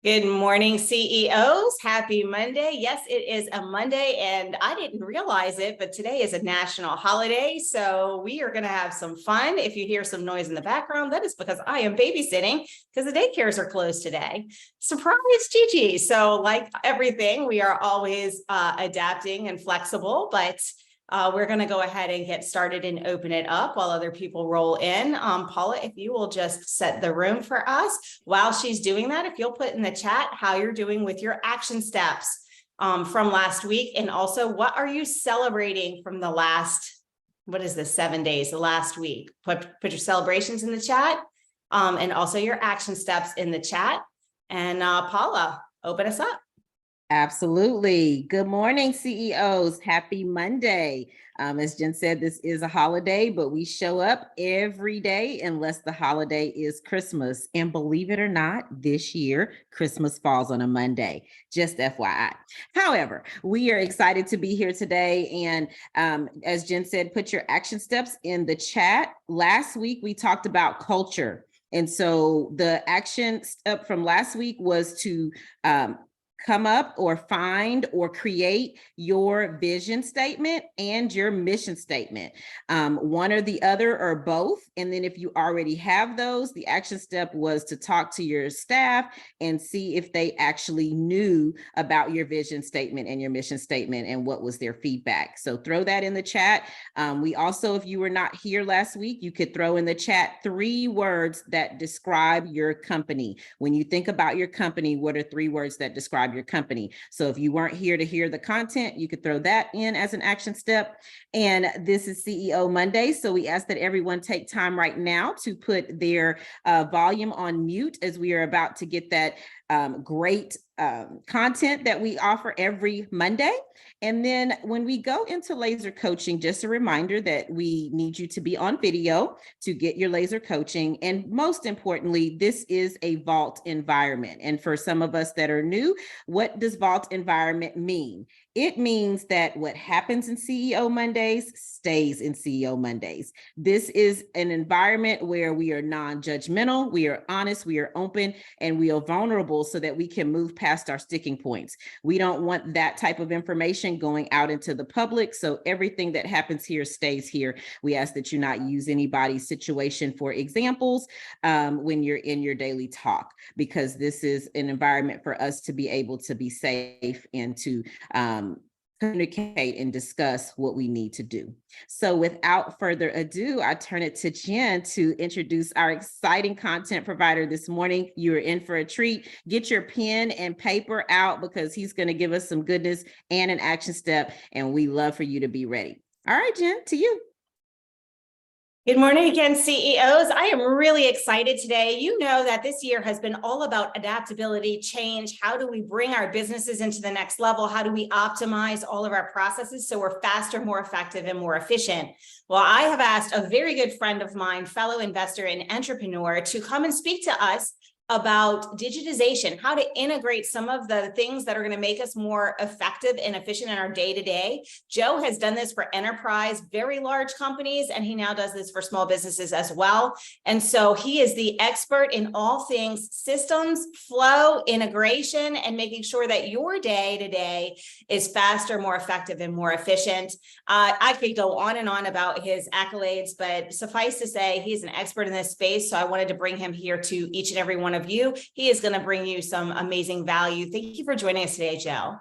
Good morning, CEOs. Happy Monday. Yes, it is a Monday, and I didn't realize it, but today is a national holiday. So we are going to have some fun. If you hear some noise in the background, that is because I am babysitting because the daycares are closed today. Surprise, Gigi. So like everything, we are always adapting and flexible, but we're going to go ahead and get started and open it up while other people roll in. Paula, if you will just set the room for us. While she's doing that, if you'll put in the chat how you're doing with your action steps from last week. And also, what are you celebrating from the last, 7 days, the last week? Put your celebrations in the chat and also your action steps in the chat. And Paula, open us up. Absolutely. Good morning, CEOs. Happy Monday. As Jen said, this is a holiday, but we show up every day unless the holiday is Christmas. And believe it or not, this year, Christmas falls on a Monday, just FYI. However, we are excited to be here today. And as Jen said, put your action steps in the chat. Last week, we talked about culture. And so the action step from last week was to come up or find or create your vision statement and your mission statement, one or the other or both. And then if you already have those, the action step was to talk to your staff and see if they actually knew about your vision statement and your mission statement and what was their feedback. So throw that in the chat. We also, if you were not here last week, you could throw in the chat 3 words that describe your company. When you think about your company, what are 3 words that describe your company? So if you weren't here to hear the content, you could throw that in as an action step. And this is CEO Monday. So we ask that everyone take time right now to put their volume on mute as we are about to get that great content that we offer every Monday. And then when we go into laser coaching, just a reminder that we need you to be on video to get your laser coaching. And most importantly, this is a vault environment. And for some of us that are new, what does vault environment mean? It means that what happens in CEO Mondays stays in CEO Mondays. This is an environment where we are non-judgmental, we are honest, we are open, and we are vulnerable so that we can move past our sticking points. We don't want that type of information going out into the public. So everything that happens here stays here. We ask that you not use anybody's situation for examples when you're in your daily talk, because this is an environment for us to be able to be safe and to communicate and discuss what we need to do. So without further ado, I turn it to Jen to introduce our exciting content provider this morning. You're in for a treat. Get your pen and paper out because he's going to give us some goodness and an action step, and we love for you to be ready. All right, Jen, to you. Good morning again, CEOs. I am really excited today. You know that this year has been all about adaptability, change. How do we bring our businesses into the next level? How do we optimize all of our processes so we're faster, more effective, and more efficient? Well, I have asked a very good friend of mine, fellow investor and entrepreneur, to come and speak to us about digitization, how to integrate some of the things that are going to make us more effective and efficient in our day-to-day. Joe has done this for enterprise, very large companies, and he now does this for small businesses as well. And so he is the expert in all things systems, flow, integration, and making sure that your day-to-day is faster, more effective, and more efficient. I could go on and on about his accolades, but suffice to say, he's an expert in this space. So I wanted to bring him here to each and every one of you. He is going to bring you some amazing value. Thank you for joining us today, Joe.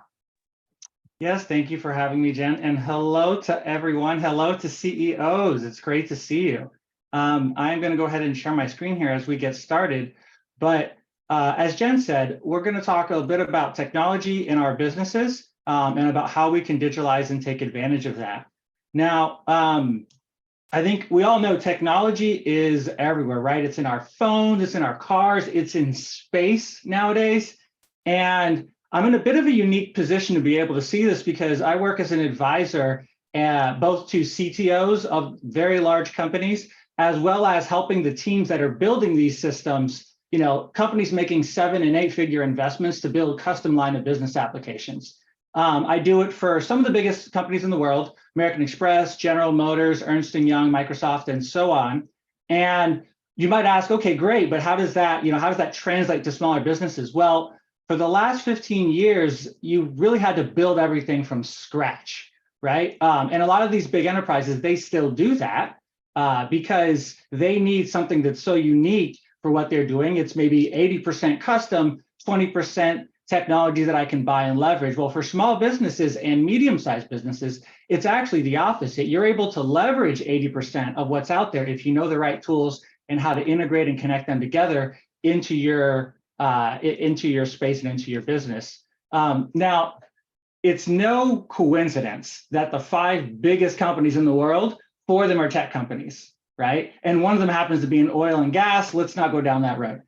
Yes, thank you for having me, Jen. And hello to everyone. Hello to CEOs. It's great to see you. I'm going to go ahead and share my screen here as we get started. But as Jen said, we're going to talk a bit about technology in our businesses and about how we can digitalize and take advantage of that. Now, I think we all know technology is everywhere, right? It's in our phones, it's in our cars, it's in space nowadays. And I'm in a bit of a unique position to be able to see this because I work as an advisor both to CTOs of very large companies, as well as helping the teams that are building these systems, you know, companies making 7- and 8-figure investments to build custom line of business applications. I do it for some of the biggest companies in the world, American Express, General Motors, Ernst & Young, Microsoft, and so on. And you might ask, okay, great, but how does that translate to smaller businesses? Well, for the last 15 years, you really had to build everything from scratch, right? And a lot of these big enterprises, they still do that because they need something that's so unique for what they're doing. It's maybe 80% custom, 20% technology that I can buy and leverage. Well, for small businesses and medium-sized businesses, it's actually the opposite. You're able to leverage 80% of what's out there if you know the right tools and how to integrate and connect them together into your space and into your business. Now, it's no coincidence that the 5 biggest companies in the world, 4 of them are tech companies, right? And one of them happens to be in oil and gas. Let's not go down that road.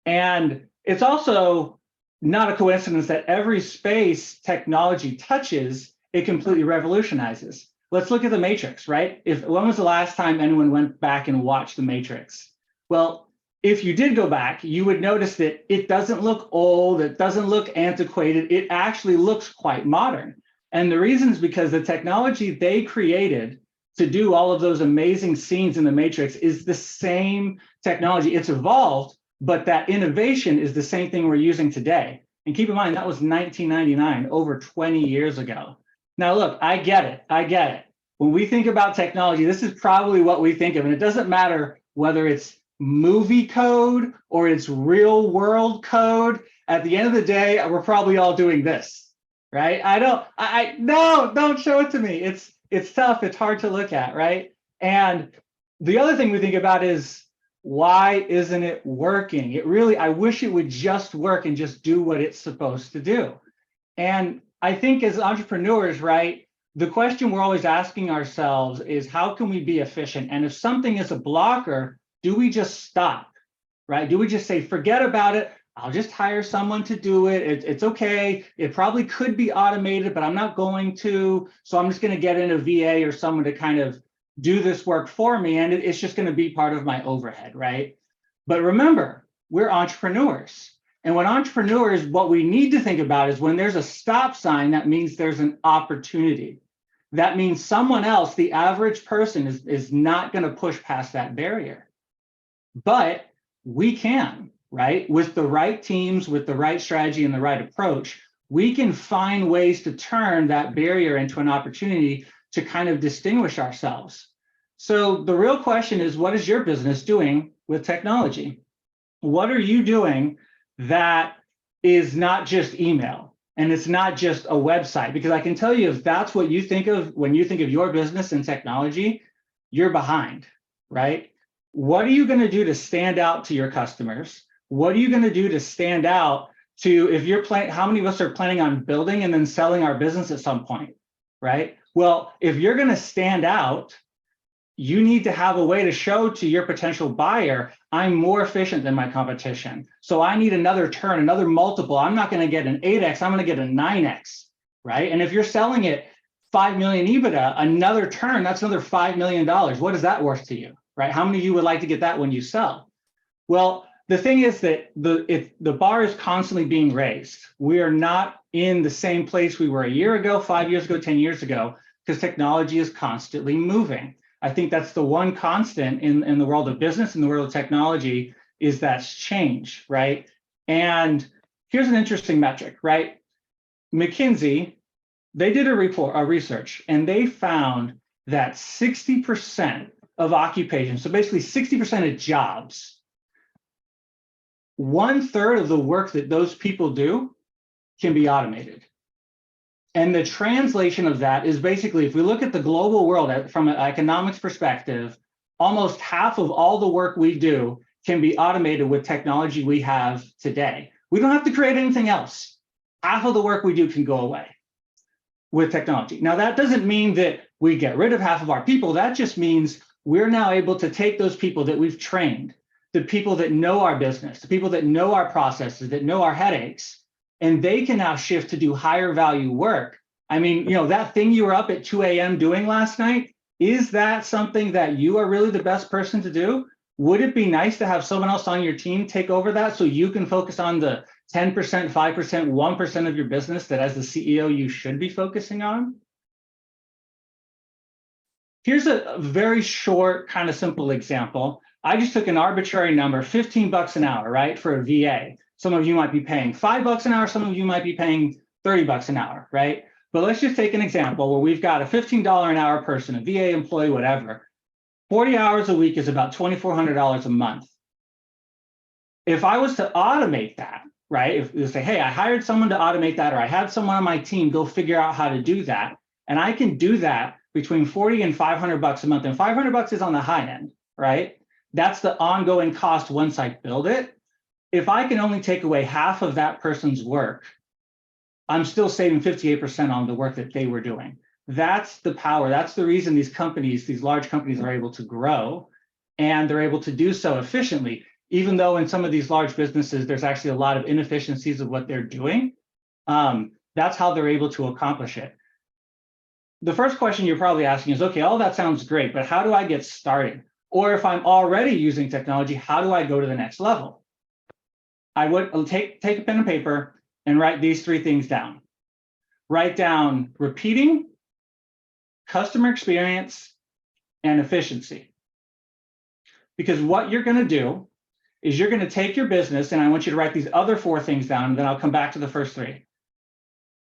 And it's also not a coincidence that every space technology touches, it completely revolutionizes. Let's look at the Matrix, right? When was the last time anyone went back and watched the Matrix? Well, if you did go back, you would notice that it doesn't look old, it doesn't look antiquated, it actually looks quite modern. And the reason is because the technology they created to do all of those amazing scenes in the Matrix is the same technology. It's evolved, but that innovation is the same thing we're using today. And keep in mind, that was 1999, over 20 years ago. Now, look, I get it. When we think about technology, this is probably what we think of. And it doesn't matter whether it's movie code or it's real world code. At the end of the day, we're probably all doing this, right? No, don't show it to me. It's tough. It's hard to look at, right? And the other thing we think about is, why isn't it working? I wish it would just work and just do what it's supposed to do. And I think as entrepreneurs, right, the question we're always asking ourselves is, how can we be efficient? And if something is a blocker, do we just stop, right? Do we just say, forget about it? I'll just hire someone to do it. It's okay. It probably could be automated, but I'm not going to. So I'm just going to get in a VA or someone to kind of do this work for me. And it's just going to be part of my overhead, right? But remember, we're entrepreneurs. And when entrepreneurs, what we need to think about is when there's a stop sign, that means there's an opportunity. That means someone else, the average person, is not going to push past that barrier. But we can, right? With the right teams, with the right strategy and the right approach, we can find ways to turn that barrier into an opportunity to kind of distinguish ourselves. So the real question is, what is your business doing with technology? What are you doing that is not just email and it's not just a website? Because I can tell you, if that's what you think of when you think of your business and technology, you're behind, right? What are you going to do to stand out to your customers? What are you going to do to stand out to, if you're planning, how many of us are planning on building and then selling our business at some point, right? Well, if you're going to stand out, you need to have a way to show to your potential buyer, I'm more efficient than my competition. So I need another turn, another multiple. I'm not going to get an 8X, I'm going to get a 9X, right? And if you're selling it 5 million EBITDA, another turn, that's another $5 million. What is that worth to you, right? How many of you would like to get that when you sell? Well, the thing is that the bar is constantly being raised. We are not in the same place we were a year ago, 5 years ago, 10 years ago, because technology is constantly moving. I think that's the one constant in the world of business, in the world of technology, is that's change, right? And here's an interesting metric, right? McKinsey, they did a research, and they found that 60% of occupations, so basically 60% of jobs, 1/3 of the work that those people do can be automated. And the translation of that is basically, if we look at the global world from an economics perspective, almost half of all the work we do can be automated with technology we have today. We don't have to create anything else. Half of the work we do can go away with technology. Now, that doesn't mean that we get rid of half of our people. That just means we're now able to take those people that we've trained, the people that know our business, the people that know our processes, that know our headaches, and they can now shift to do higher value work. I mean, that thing you were up at 2 a.m. doing last night, is that something that you are really the best person to do? Would it be nice to have someone else on your team take over that so you can focus on the 10%, 5%, 1% of your business that as the CEO you should be focusing on? Here's a very short, kind of simple example. I just took an arbitrary number, $15 an hour, right, for a VA. Some of you might be paying $5 an hour. Some of you might be paying $30 an hour, right? But let's just take an example where we've got a $15 an hour person, a VA employee, whatever. 40 hours a week is about $2,400 a month. If I was to automate that, right? If you say, hey, I hired someone to automate that, or I had someone on my team go figure out how to do that, and I can do that between 40 and $500 a month, and $500 is on the high end, right? That's the ongoing cost once I build it. If I can only take away half of that person's work, I'm still saving 58% on the work that they were doing. That's the power. That's the reason these companies, these large companies, are able to grow, and they're able to do so efficiently. Even though in some of these large businesses, there's actually a lot of inefficiencies of what they're doing. That's how they're able to accomplish it. The first question you're probably asking is, okay, all that sounds great, but how do I get started? Or if I'm already using technology, how do I go to the next level? I would take a pen and paper and write these 3 things down. Write down repeating, customer experience, and efficiency. Because what you're going to do is you're going to take your business, and I want you to write these other 4 things down, and then I'll come back to the first 3.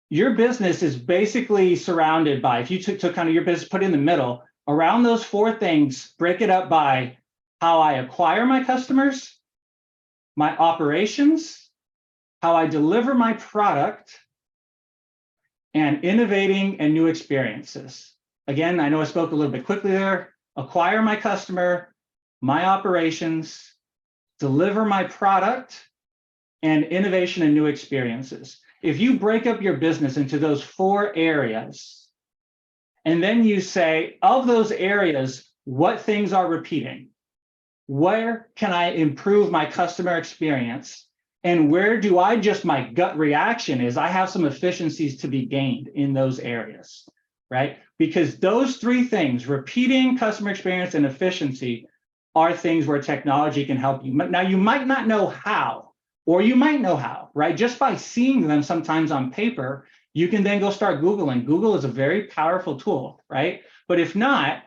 Your business is basically surrounded by, if you took kind of your business, put it in the middle, around those 4 things, break it up by how I acquire my customers, my operations, how I deliver my product, and innovating and new experiences. Again, I know I spoke a little bit quickly there. Acquire my customer, my operations, deliver my product, and innovation and new experiences. If you break up your business into those 4 areas, and then you say, of those areas, what things are repeating? Where can I improve my customer experience? And where do I just, my gut reaction is I have some efficiencies to be gained in those areas, right? Because those 3 things, repeating, customer experience, and efficiency, are things where technology can help you. Now, you might not know how, or you might know how, right? Just by seeing them sometimes on paper, you can then go start Googling. Google is a very powerful tool, right? But if not,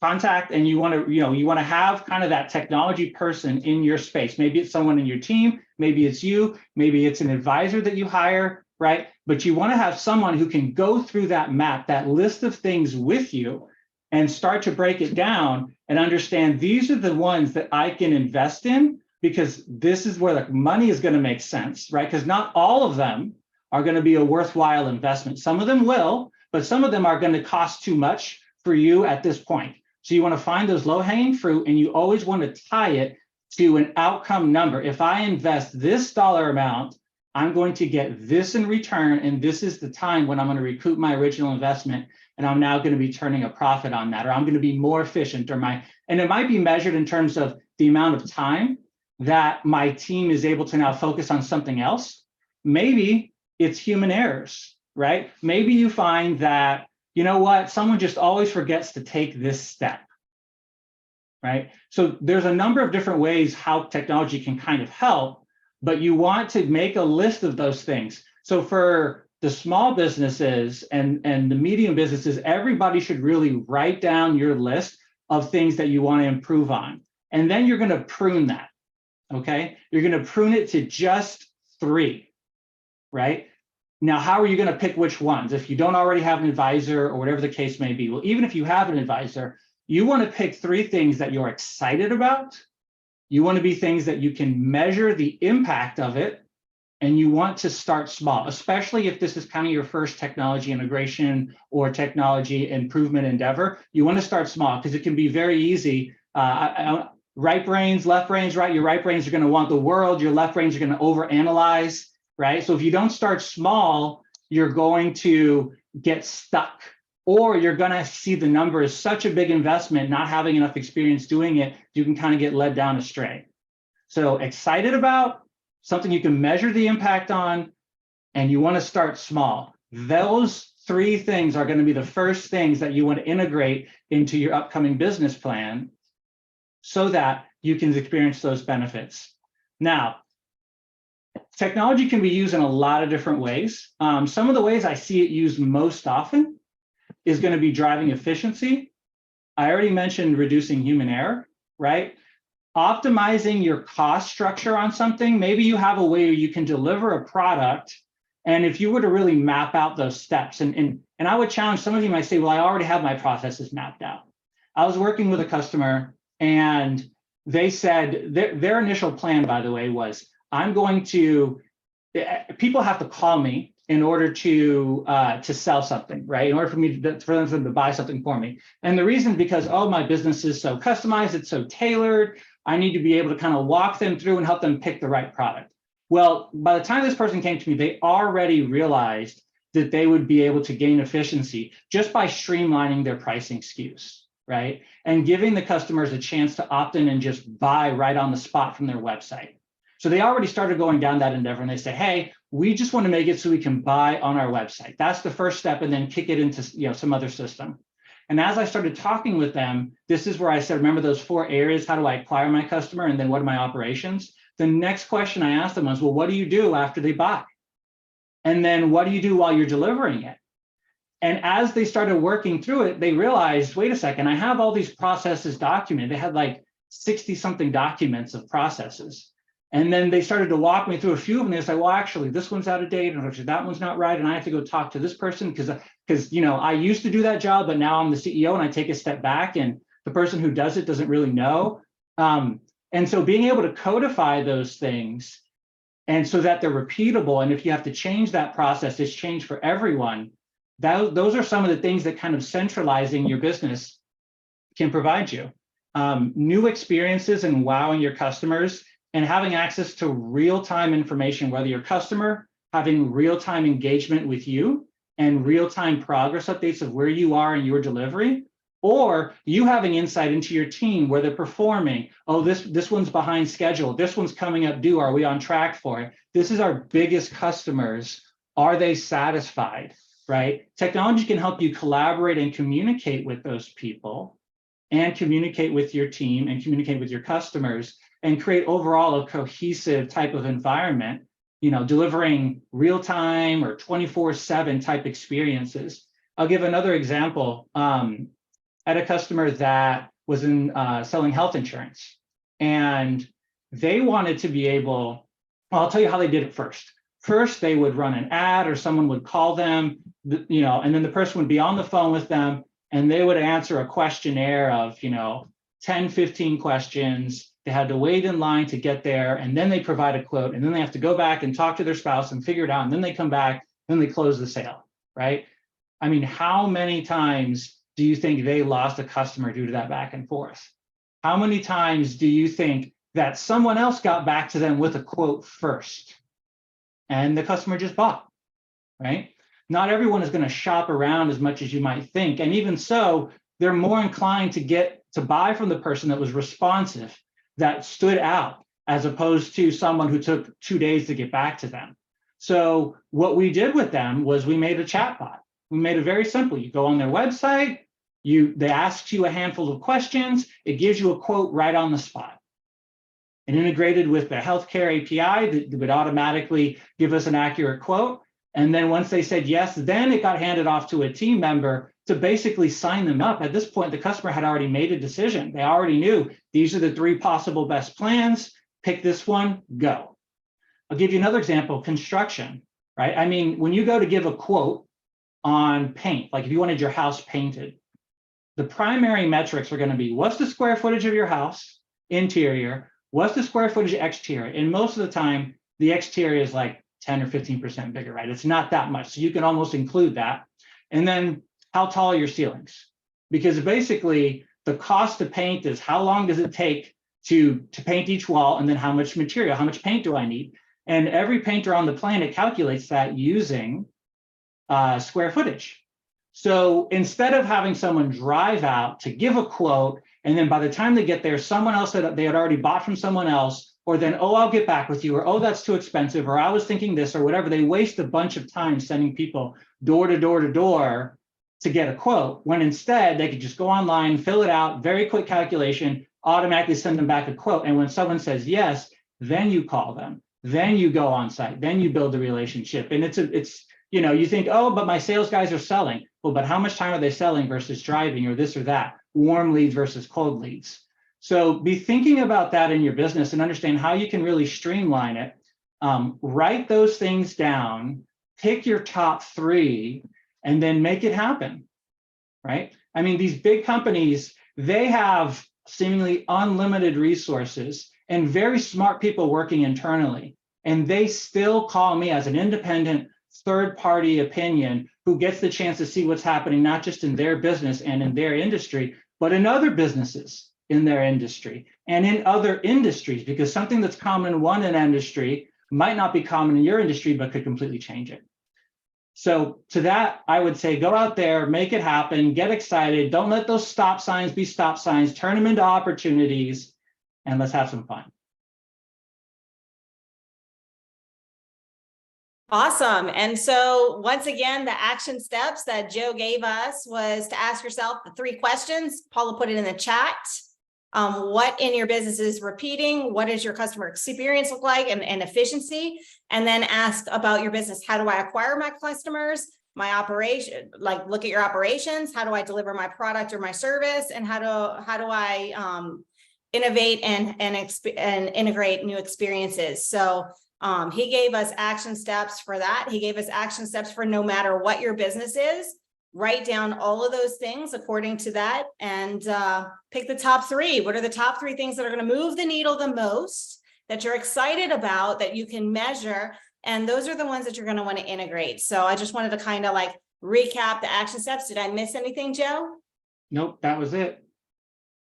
contact, and you want to have kind of that technology person in your space. Maybe it's someone in your team, maybe it's you, maybe it's an advisor that you hire, right? But you want to have someone who can go through that map, that list of things with you, and start to break it down and understand these are the ones that I can invest in, because this is where the money is going to make sense, right? Because not all of them are going to be a worthwhile investment. Some of them will, but some of them are going to cost too much for you at this point. So you want to find those low-hanging fruit, and you always want to tie it to an outcome number. If I invest this dollar amount, I'm going to get this in return, and this is the time when I'm going to recoup my original investment, and I'm now going to be turning a profit on that, or I'm going to be more efficient, and it might be measured in terms of the amount of time that my team is able to now focus on something else. Maybe it's human errors, right? Maybe you find that, you know what, someone just always forgets to take this step, right? So there's a number of different ways how technology can kind of help, but you want to make a list of those things. So for the small businesses and the medium businesses, everybody should really write down your list of things that you want to improve on. And then you're going to prune that, okay? You're going to prune it to just 3, right? Now, how are you going to pick which ones? If you don't already have an advisor or whatever the case may be, well, even if you have an advisor, you want to pick 3 things that you're excited about. You want to be things that you can measure the impact of it, and you want to start small, especially if this is kind of your first technology integration or technology improvement endeavor. You want to start small because it can be very easy. Right brains, left brains, right? Your right brains are going to want the world. Your left brains are going to overanalyze, right? So if you don't start small, you're going to get stuck, or you're going to see the number is such a big investment, not having enough experience doing it, you can kind of get led down astray. So excited about something you can measure the impact on, and you want to start small. Those 3 things are going to be the first things that you want to integrate into your upcoming business plan so that you can experience those benefits. Now, technology can be used in a lot of different ways. Some of the ways I see it used most often is going to be driving efficiency. I already mentioned reducing human error, right? optimizing your cost structure on something. Maybe you have a way you can deliver a product. And if you were to really map out those steps, and I would challenge some of you might say, well, I already have my processes mapped out. I was working with a customer and they said their initial plan, by the way, was people have to call me in order to sell something, right? In order for them to buy something for me. And the reason because, oh, my business is so customized, it's so tailored, I need to be able to kind of walk them through and help them pick the right product. Well, by the time this person came to me, they already realized that they would be able to gain efficiency just by streamlining their pricing SKUs, right? And giving the customers a chance to opt in and just buy right on the spot from their website. So they already started going down that endeavor and they say, hey, we just want to make it so we can buy on our website. That's the first step, and then kick it into some other system. And as I started talking with them, this is where I said, remember those 4 areas, how do I acquire my customer? And then what are my operations? The next question I asked them was, well, what do you do after they buy? And then what do you do while you're delivering it? And as they started working through it, they realized, wait a second, I have all these processes documented. They had like 60 something documents of processes. And then they started to walk me through a few of them. They say, well, actually, this one's out of date, and actually that one's not right. And I have to go talk to this person because I used to do that job, but now I'm the CEO and I take a step back and the person who does it doesn't really know. And so being able to codify those things and so that they're repeatable. And if you have to change that process, it's changed for everyone. Those are some of the things that kind of centralizing your business can provide you. New experiences and wowing your customers and having access to real-time information, whether your customer having real-time engagement with you and real-time progress updates of where you are in your delivery, or you having insight into your team where they're performing. Oh, this one's behind schedule. This one's coming up due. Are we on track for it? This is our biggest customers. Are they satisfied, right? Technology can help you collaborate and communicate with those people and communicate with your team and communicate with your customers and create overall a cohesive type of environment, delivering real-time or 24/7 type experiences. I'll give another example. At a customer that was in selling health insurance, and they wanted to be able, well, I'll tell you how they did it first. First, they would run an ad or someone would call them, and then the person would be on the phone with them and they would answer a questionnaire of, 10, 15 questions. They had to wait in line to get there, and then they provide a quote, and then they have to go back and talk to their spouse and figure it out, and then they come back, then they close the sale, right? I mean, how many times do you think they lost a customer due to that back and forth? How many times do you think that someone else got back to them with a quote first and the customer just bought, right? Not everyone is going to shop around as much as you might think. And even so, they're more inclined to buy from the person that was responsive, that stood out, as opposed to someone who took 2 days to get back to them. So what we did with them was we made a chatbot. We made it very simple. You go on their website, they ask you a handful of questions, it gives you a quote right on the spot. And integrated with the healthcare API that would automatically give us an accurate quote. And then once they said yes, then it got handed off to a team member to basically sign them up. At this point, the customer had already made a decision. They already knew these are the 3 possible best plans. Pick this one, go. I'll give you another example, construction, right? I mean, when you go to give a quote on paint, like if you wanted your house painted, the primary metrics are going to be, what's the square footage of your house, interior, what's the square footage exterior? And most of the time, the exterior is like 10 or 15% bigger, right? It's not that much. So you can almost include that. And then how tall are your ceilings? Because basically the cost to paint is how long does it take to paint each wall, and then how much material, how much paint do I need? And every painter on the planet calculates that using square footage. So instead of having someone drive out to give a quote, and then by the time they get there, someone else that they had already bought from someone else, or then, oh, I'll get back with you, or oh, that's too expensive, or I was thinking this, or whatever, they waste a bunch of time sending people door to door to door to get a quote, when instead they could just go online, fill it out, very quick calculation, automatically send them back a quote. And when someone says yes, then you call them, then you go on site, then you build a relationship. And it's you think, oh, but my sales guys are selling. Well, but how much time are they selling versus driving, or this or that? Warm leads versus cold leads. So be thinking about that in your business and understand how you can really streamline it. Write those things down, pick your top 3, and then make it happen, right? I mean, these big companies, they have seemingly unlimited resources and very smart people working internally. And they still call me as an independent third-party opinion who gets the chance to see what's happening, not just in their business and in their industry, but in other businesses in their industry and in other industries, because something that's common in one industry might not be common in your industry, but could completely change it. So to that, I would say, go out there, make it happen, get excited. Don't let those stop signs be stop signs, turn them into opportunities, and let's have some fun. Awesome. And so once again, the action steps that Joe gave us was to ask yourself the 3 questions. Paula put it in the chat. What in your business is repeating? What does your customer experience look like and efficiency? And then ask about your business. How do I acquire my customers? My operation, like look at your operations. How do I deliver my product or my service? And how do I innovate and integrate new experiences? So he gave us action steps for that. He gave us action steps for no matter what your business is. Write down all of those things according to that and pick the top 3. What are the top 3 things that are going to move the needle the most, that you're excited about, that you can measure? And those are the ones that you're going to want to integrate. So I just wanted to kind of like recap the action steps. Did I miss anything, Joe? Nope, that was it.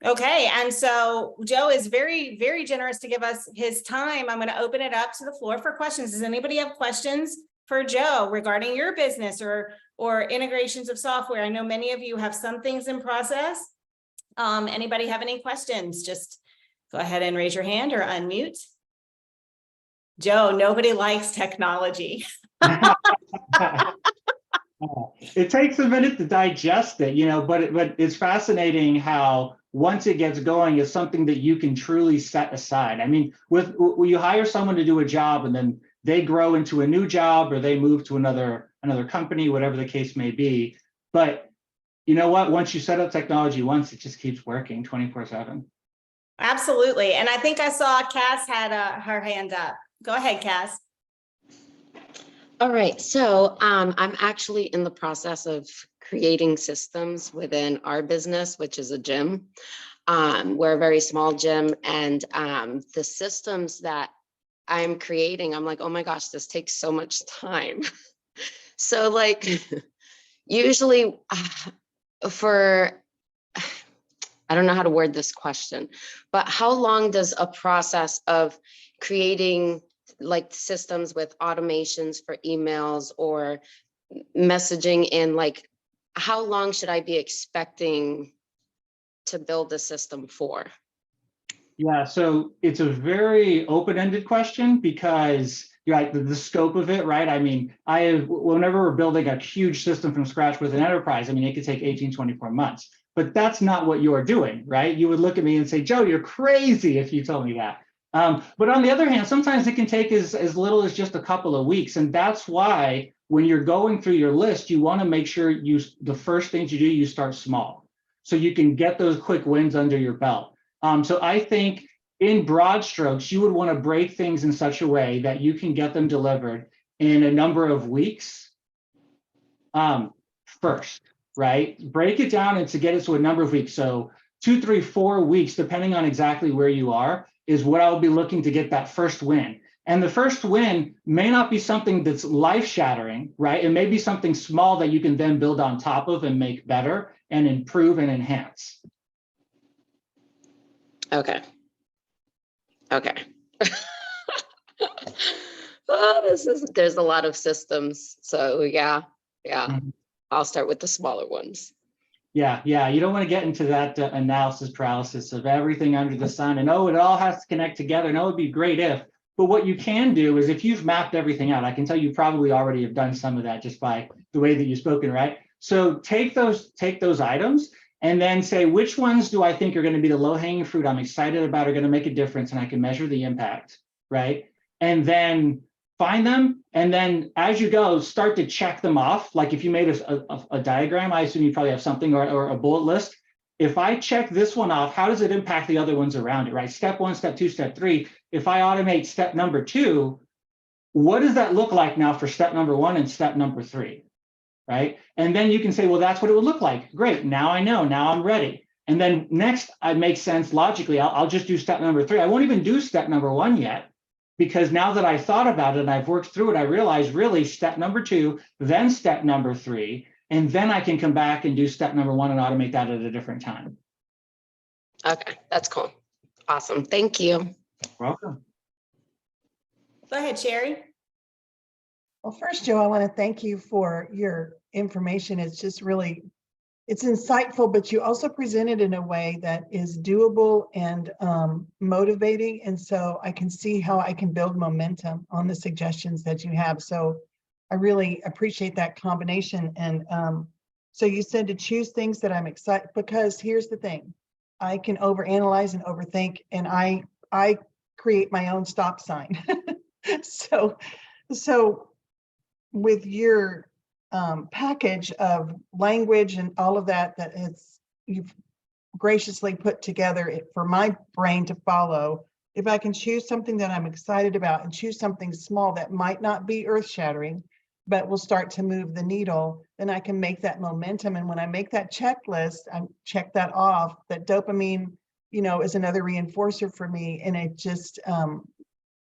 Okay, and so Joe is very, very generous to give us his time. I'm going to open it up to the floor for questions. Does anybody have questions for Joe regarding your business or integrations of software? I know many of you have some things in process. Anybody have any questions? Just go ahead and raise your hand or unmute. Joe, nobody likes technology. It takes a minute to digest it, but it's fascinating how once it gets going, it's something that you can truly set aside. I mean, when you hire someone to do a job and then they grow into a new job or they move to another company, whatever the case may be. But you know what? Once you set up technology once, it just keeps working 24/7. Absolutely. And I think I saw Cass had her hand up. Go ahead, Cass. All right, so I'm actually in the process of creating systems within our business, which is a gym. We're a very small gym, and the systems that I'm creating, I'm like, oh my gosh, this takes so much time. So like usually for, I don't know how to word this question, but how long does a process of creating like systems with automations for emails or messaging in, like, how long should I be expecting to build a system for? Yeah, so it's a very open-ended question because you're right, the scope of it, right? I mean, whenever we're building a huge system from scratch with an enterprise, I mean, it could take 18, 24 months, but that's not what you're doing, right? You would look at me and say, Joe, you're crazy if you told me that. But on the other hand, sometimes it can take as little as just a couple of weeks. And that's why when you're going through your list, you want to make sure the first things you do, you start small so you can get those quick wins under your belt. So I think in broad strokes, you would want to break things in such a way that you can get them delivered in a number of weeks first, right? Break it down and to get it to a number of weeks. So 2, 3, 4 weeks, depending on exactly where you are, is what I will be looking to get that first win. And the first win may not be something that's life-shattering, right? It may be something small that you can then build on top of and make better and improve and enhance. Okay. Oh, there's a lot of systems. So yeah. Mm-hmm. I'll start with the smaller ones. Yeah. You don't want to get into that analysis paralysis of everything under the sun and, oh, it all has to connect together. And, oh, it'd be great if. But what you can do is if you've mapped everything out, I can tell you probably already have done some of that just by the way that you've spoken, right? So take those items and then say, which ones do I think are going to be the low-hanging fruit I'm excited about, are going to make a difference, and I can measure the impact, right? And then find them, and then as you go, start to check them off. Like if you made a diagram, I assume you probably have something or a bullet list. if I check this one off, how does it impact the other ones around it, right? Step 1, step 2, step 3. If I automate step number 2, what does that look like now for step number 1 and step number 3, right? And then you can say, well, that's what it would look like. Great, now I know, now I'm ready. And then next, it makes sense logically, I'll just do step number 3. I won't even do step number 1 yet, because now that I thought about it and I've worked through it, I realized really step number 2, then step number 3, and then I can come back and do step number 1 and automate that at a different time. Okay, that's cool. Awesome. Thank you. Welcome. Go ahead, Sherry. Well, first, Joe, I want to thank you for your information. It's just really, it's insightful, but you also present it in a way that is doable and motivating. And so I can see how I can build momentum on the suggestions that you have. So I really appreciate that combination. And so you said to choose things that I'm excited, because here's the thing, I can overanalyze and overthink, and I create my own stop sign. So with your package of language and all of that you've graciously put together for my brain to follow, if I can choose something that I'm excited about and choose something small that might not be earth-shattering, but will start to move the needle, then I can make that momentum. And when I make that checklist, I check that off. That dopamine, is another reinforcer for me. And it just,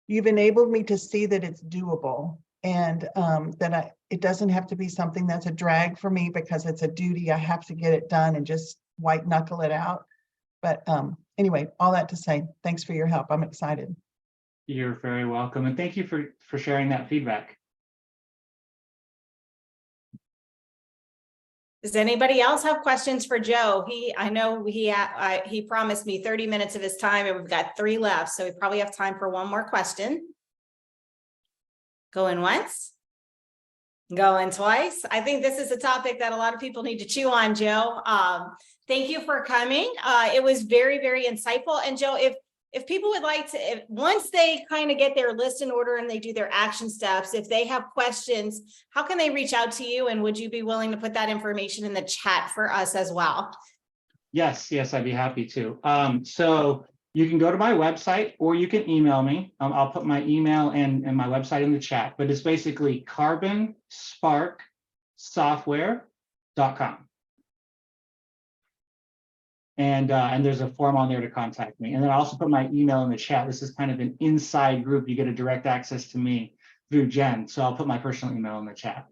you've enabled me to see that it's doable, and that it doesn't have to be something that's a drag for me because it's a duty. I have to get it done and just white knuckle it out. But anyway, all that to say, thanks for your help. I'm excited. You're very welcome. And thank you for sharing that feedback. Does anybody else have questions for Joe? I know he promised me 30 minutes of his time, and we've got 3 left. So we probably have time for one more question. Going once, going twice. I think this is a topic that a lot of people need to chew on, Joe. Thank you for coming. It was very, very insightful. And Joe, if people would like to, once they kind of get their list in order and they do their action steps, if they have questions, how can they reach out to you? And would you be willing to put that information in the chat for us as well? Yes, I'd be happy to. So you can go to my website or you can email me. I'll put my email and my website in the chat, but it's basically carbonsparksoftware.com. And there's a form on there to contact me. And then I also put my email in the chat. This is kind of an inside group. You get a direct access to me through Jen. So I'll put my personal email in the chat.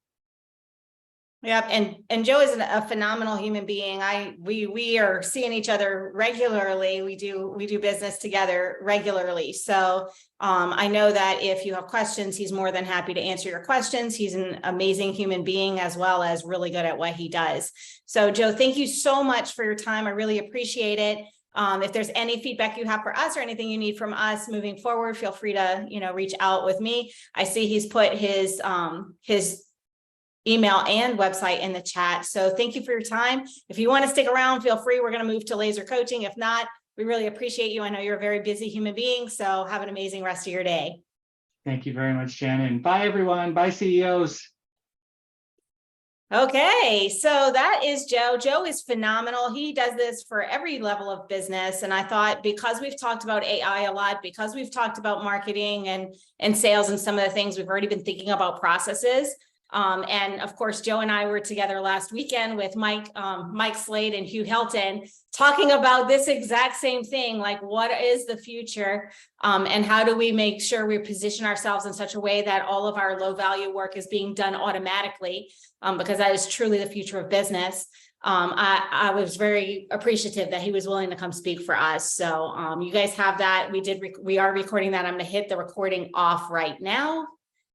Yep, and Joe is a phenomenal human being. We are seeing each other regularly. We do business together regularly. So I know that if you have questions, he's more than happy to answer your questions. He's an amazing human being, as well as really good at what he does. So Joe, thank you so much for your time. I really appreciate it. If there's any feedback you have for us or anything you need from us moving forward, feel free to reach out with me. I see he's put his email and website in the chat. So thank you for your time. If you want to stick around, feel free. We're going to move to laser coaching. If not, we really appreciate you. I know you're a very busy human being, so have an amazing rest of your day. Thank you very much, Jen. And bye, everyone. Bye, CEOs. Okay, so that is Joe. Joe is phenomenal. He does this for every level of business. And I thought, because we've talked about AI a lot, because we've talked about marketing and sales and some of the things, we've already been thinking about processes. And of course, Joe and I were together last weekend with Mike Slade and Hugh Helton, talking about this exact same thing, like what is the future, and how do we make sure we position ourselves in such a way that all of our low value work is being done automatically, because that is truly the future of business. I was very appreciative that he was willing to come speak for us. So you guys have that. We are recording that. I'm going to hit the recording off right now.